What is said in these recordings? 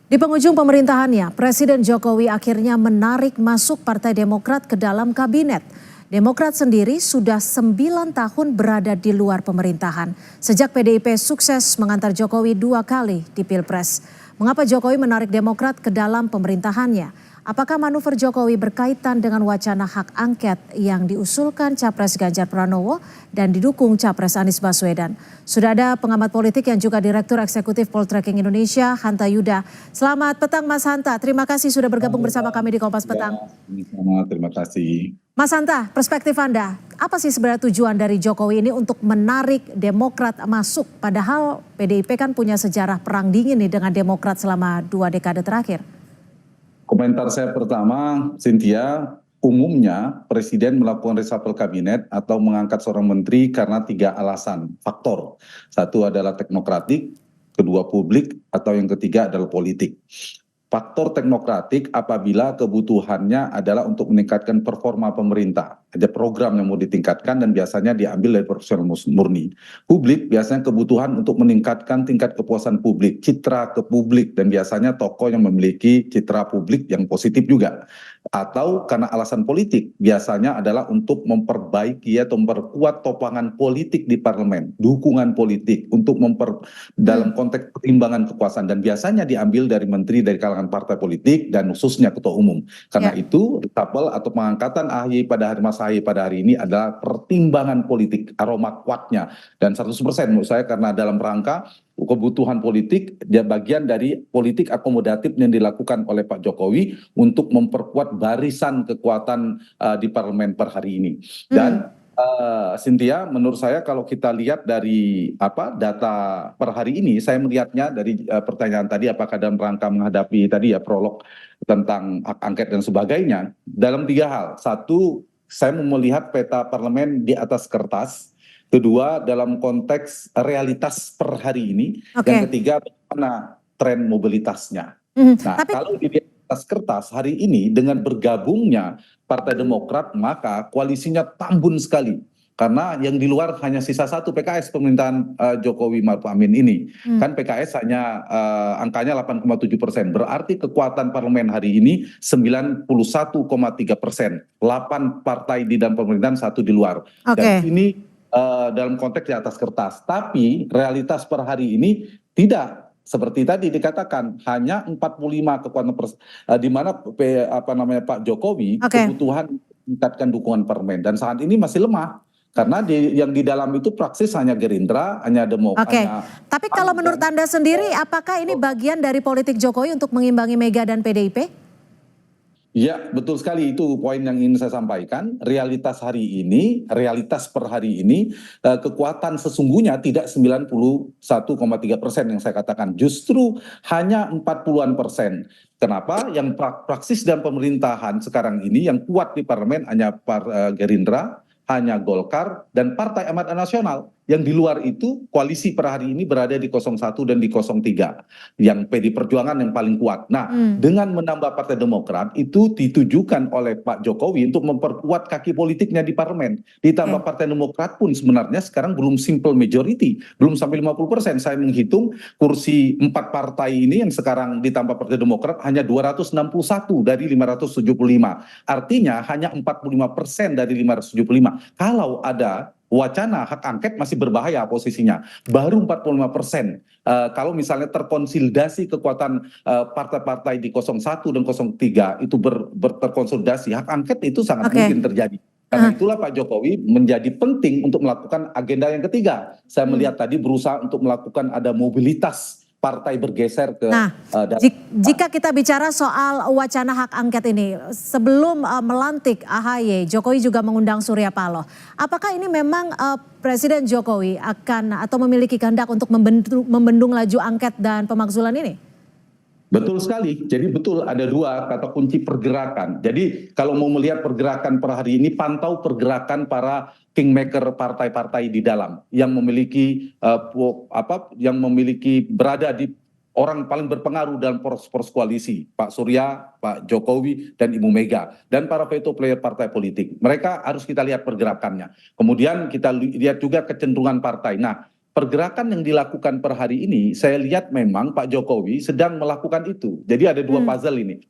Di penghujung pemerintahannya, Presiden Jokowi akhirnya menarik masuk Partai Demokrat ke dalam kabinet. Demokrat sendiri sudah 9 tahun berada di luar pemerintahan. Sejak PDIP sukses mengantar Jokowi 2 kali di Pilpres. Mengapa Jokowi menarik Demokrat ke dalam pemerintahannya? Apakah manuver Jokowi berkaitan dengan wacana hak angket yang diusulkan Capres Ganjar Pranowo dan didukung Capres Anies Baswedan? Sudah ada pengamat politik yang juga Direktur Eksekutif Poltreking Indonesia, Hanta Yuda. Selamat petang Mas Hanta, terima kasih sudah bergabung bersama kami di Kompas Petang. Terima kasih. Mas Hanta, perspektif Anda, apa sih sebenarnya tujuan dari Jokowi ini untuk menarik Demokrat masuk? Padahal PDIP kan punya sejarah perang dingin nih dengan Demokrat selama 2 dekade terakhir. Komentar saya pertama, Cynthia, umumnya Presiden melakukan reshuffle kabinet atau mengangkat seorang menteri karena 3 alasan, faktor. Satu adalah teknokratik, kedua publik, atau yang ketiga adalah politik. Faktor teknokratik apabila kebutuhannya adalah untuk meningkatkan performa pemerintah. Ada program yang mau ditingkatkan dan biasanya diambil dari profesional murni. Publik biasanya kebutuhan untuk meningkatkan tingkat kepuasan publik, citra ke publik, dan biasanya tokoh yang memiliki citra publik yang positif juga. Atau karena alasan politik, biasanya adalah untuk memperbaiki atau memperkuat topangan politik di parlemen, dukungan politik untuk dalam konteks pertimbangan kekuasaan, dan biasanya diambil dari menteri dari kalangan partai politik dan khususnya ketua umum. Karena itu reshuffle atau pengangkatan AHY pada hari Mas AHY pada hari ini adalah pertimbangan politik, aroma kuatnya, dan 100% menurut saya karena dalam rangka kebutuhan politik, dia bagian dari politik akomodatif yang dilakukan oleh Pak Jokowi untuk memperkuat barisan kekuatan di parlemen per hari ini. Dan Cynthia, menurut saya kalau kita lihat dari data per hari ini, saya melihatnya dari pertanyaan tadi apakah dalam rangka menghadapi tadi ya prolog tentang hak angket dan sebagainya, dalam 3 hal. Satu, saya melihat peta parlemen di atas kertas. Kedua, dalam konteks realitas per hari ini. Yang ketiga, bagaimana tren mobilitasnya. Nah, kalau di atas kertas hari ini dengan bergabungnya Partai Demokrat, maka koalisinya tambun sekali. Karena yang di luar hanya sisa 1 PKS pemerintahan Jokowi Maruf Amin ini. Kan PKS hanya angkanya 8,7%. Berarti kekuatan parlemen hari ini 91,3%. 8 partai di dalam pemerintahan, 1 di luar. Dan ini dalam konteks di atas kertas, tapi realitas per hari ini tidak seperti tadi dikatakan hanya 45 kekuatan di mana Pak Jokowi kebutuhan meningkatkan dukungan parlemen dan saat ini masih lemah karena yang di dalam itu praksis hanya Gerindra, hanya Demokrat. Tapi kalau menurut Anda sendiri, apakah ini bagian dari politik Jokowi untuk mengimbangi Mega dan PDIP? Ya, betul sekali, itu poin yang ingin saya sampaikan. Realitas hari ini, realitas per hari ini, kekuatan sesungguhnya tidak 91,3% yang saya katakan. Justru hanya 40-an%. Kenapa? Yang praksis dan pemerintahan sekarang ini yang kuat di parlemen hanya Gerindra, hanya Golkar, dan Partai Amanat Nasional. Yang di luar itu koalisi per hari ini berada di 01 dan di 03. Yang PD Perjuangan yang paling kuat. Nah, dengan menambah Partai Demokrat itu ditujukan oleh Pak Jokowi untuk memperkuat kaki politiknya di parlemen. Ditambah Partai Demokrat pun sebenarnya sekarang belum simple majority. Belum sampai 50%. Saya menghitung kursi 4 partai ini yang sekarang ditambah Partai Demokrat hanya 261 dari 575. Artinya hanya 45% dari 575. Kalau ada wacana hak angket masih berbahaya posisinya. Baru 45%. Kalau misalnya terkonsolidasi kekuatan partai-partai di 01 dan 03 itu terkonsolidasi, hak angket itu sangat mungkin terjadi. Karena itulah Pak Jokowi menjadi penting untuk melakukan agenda yang ketiga. Saya melihat tadi berusaha untuk melakukan ada mobilitas partai bergeser ke. Jika kita bicara soal wacana hak angket ini, sebelum melantik AHY, Jokowi juga mengundang Surya Paloh. Apakah ini memang Presiden Jokowi akan atau memiliki kehendak untuk membendung laju angket dan pemakzulan ini? Betul sekali. Jadi betul ada 2 kata kunci pergerakan. Jadi kalau mau melihat pergerakan per hari ini, pantau pergerakan para kingmaker partai-partai di dalam yang memiliki berada di orang paling berpengaruh dalam poros koalisi, Pak Surya, Pak Jokowi, dan Ibu Mega, dan para veto player partai politik. Mereka harus kita lihat pergerakannya. Kemudian kita lihat juga kecenderungan partai. Nah, pergerakan yang dilakukan per hari ini, saya lihat memang Pak Jokowi sedang melakukan itu. Jadi ada dua puzzle ini,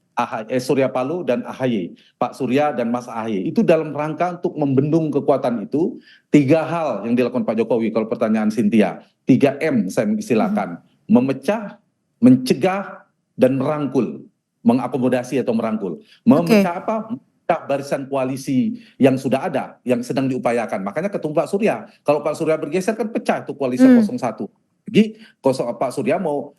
Surya Paloh dan AHY, Pak Surya dan Mas AHY. Itu dalam rangka untuk membendung kekuatan itu, 3 hal yang dilakukan Pak Jokowi, kalau pertanyaan Cynthia, 3M saya mengistilahkan, memecah, mencegah, dan merangkul, mengakomodasi atau merangkul. Memecah apa? Barisan koalisi yang sudah ada, yang sedang diupayakan. Makanya ketemu Pak Surya. Kalau Pak Surya bergeser kan pecah itu koalisi 01. Jadi Pak Surya mau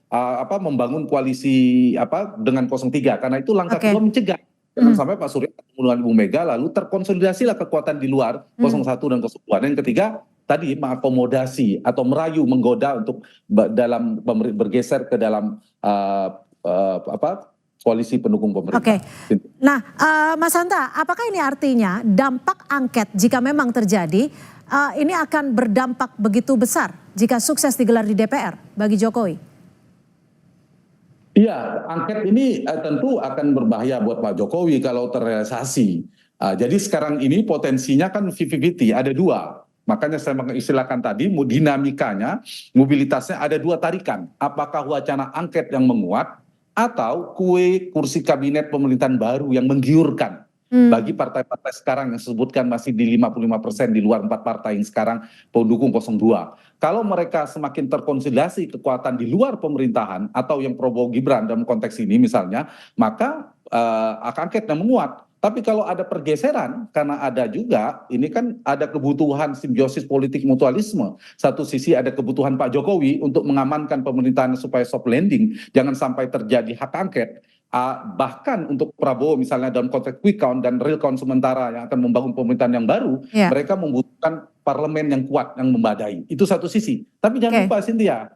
membangun koalisi dengan 03, karena itu langkah kedua mencegah. Jangan sampai Pak Surya ketemu dengan Ibu Mega lalu terkonsolidasilah kekuatan di luar 01 dan 02. Dan yang ketiga tadi mengakomodasi atau merayu, menggoda untuk dalam bergeser ke dalam koalisi pendukung pemerintah. Oke. Nah, Mas Hanta, apakah ini artinya dampak angket jika memang terjadi ini akan berdampak begitu besar jika sukses digelar di DPR bagi Jokowi? Iya, angket ini tentu akan berbahaya buat Pak Jokowi kalau terrealisasi. Jadi sekarang ini potensinya kan 50-50, ada 2. Makanya saya mengistilahkan tadi dinamikanya, mobilitasnya ada 2 tarikan. Apakah wacana angket yang menguat atau kue kursi kabinet pemerintahan baru yang menggiurkan bagi partai-partai sekarang yang disebutkan masih di 55% di luar 4 partai yang sekarang pendukung 02. Kalau mereka semakin terkonsolidasi kekuatan di luar pemerintahan atau yang Prabowo Gibran dalam konteks ini misalnya, maka angket yang menguat. Tapi kalau ada pergeseran, karena ada juga, ini kan ada kebutuhan simbiosis politik mutualisme. Satu sisi ada kebutuhan Pak Jokowi untuk mengamankan pemerintahan supaya soft landing, jangan sampai terjadi hak angket. Bahkan untuk Prabowo misalnya dalam konteks quick count dan real count sementara yang akan membangun pemerintahan yang baru, mereka membutuhkan parlemen yang kuat, yang memadai. Itu satu sisi. Tapi jangan lupa Cynthia,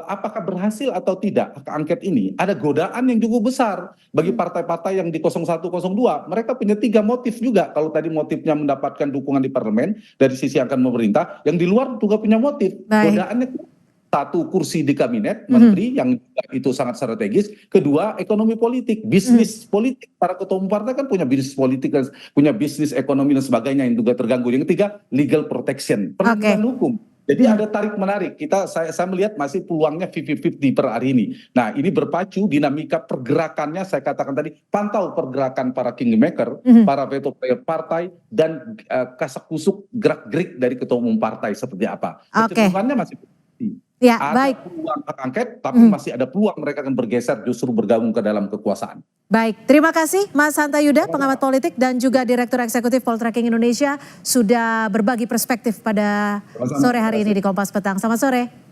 apakah berhasil atau tidak hak angket ini, ada godaan yang cukup besar bagi partai-partai yang di 01, 02. Mereka punya 3 motif juga. Kalau tadi motifnya mendapatkan dukungan di parlemen dari sisi yang akan memerintah, yang di luar juga punya motif. Godaannya 1, kursi di kabinet menteri yang itu sangat strategis. 2, ekonomi politik, bisnis politik. Para ketua umum partai kan punya bisnis politik, punya bisnis ekonomi dan sebagainya yang juga terganggu. Yang 3, legal protection, perlindungan hukum. Jadi ada tarik menarik. Saya melihat masih peluangnya 50-50 per hari ini. Nah, ini berpacu dinamika pergerakannya, saya katakan tadi, pantau pergerakan para kingmaker, para veto player partai, dan kasak-kusuk gerak-gerik dari ketua umum partai seperti apa. Kecenderungannya masih ya, ada baik. peluang hak angket, tapi masih ada peluang mereka akan bergeser justru bergabung ke dalam kekuasaan. Baik, terima kasih Mas Hanta Yuda, pengamat politik dan juga Direktur Eksekutif Poltreking Indonesia sudah berbagi perspektif pada sore hari ini di Kompas Petang. Selamat sore.